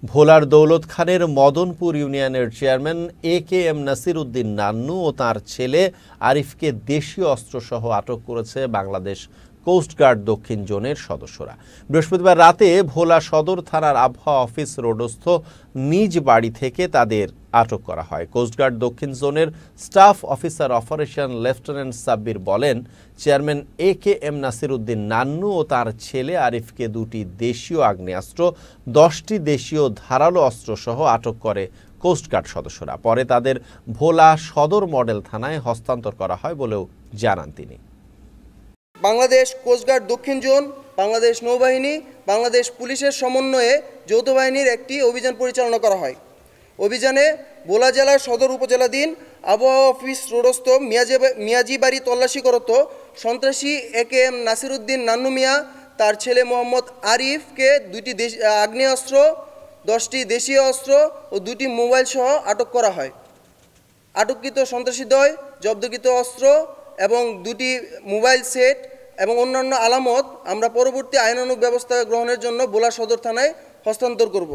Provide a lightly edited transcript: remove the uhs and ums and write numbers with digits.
ভোলার দৌলত খানের মদনপুর ইউনিয়নের চেয়ারম্যান এ.কে.এম. নাসির উদ্দিন নান্নু ও তার ছেলে আরিফকে দেশীয় অস্ত্রসহ আটক করেছে বাংলাদেশ কোস্টগার্ড দক্ষিণ জোনের সদস্যরা। বৃহস্পতিবার রাতে ভোলা সদর থানার আবহাওয়া অফিস রোডস্থ নিজ বাড়ি থেকে তাদের আটক করা হয়। কোস্টগার্ড দক্ষিণ জোনের staff officer operation lieutenant Sabbir বলেন, চেয়ারম্যান এ.কে.এম. নাসির উদ্দিন নান্নু ও তার ছেলে আরিফকে 2টি দেশীয় আগ্নেয়াস্ত্র, 10টি দেশীয় ধারালো অস্ত্রসহ আটক করে কোস্টগার্ড সদস্যরা। পরে তাদের ভোলা সদর মডেল থানায় হস্তান্তর করা হয় বলেও জানান তিনি। বাংলাদেশ কোস্টগার্ড দক্ষিণ জোন, বাংলাদেশ নৌবাহিনী, বাংলাদেশ পুলিশের সমন্বয়ে যৌথ বাহিনীর একটি অভিযান পরিচালনা করা হয়। অভিযানে ভোলা জেলার সদর উপজেলাধীন আবহাওয়া অফিস রোডস্থ মিয়াজি বাড়ি তল্লাশি করত সন্ত্রাসী এ.কে.এম. নাসির উদ্দিন নান্নু মিয়া তার ছেলে মোহাম্মদ আরিফকে 2টি আগ্নেয়াস্ত্র, 10টি দেশীয় অস্ত্র ও 2টি মোবাইল সহ আটক করা হয়। আটককৃত সন্ত্রাসীদ্বয় জব্দকৃত অস্ত্র এবং 2টি মোবাইল সেট এবং অন্যান্য আলামত আমরা পরবর্তী আইনানুগ ব্যবস্থা গ্রহণের জন্য ভোলা সদর থানায় হস্তান্তর করব।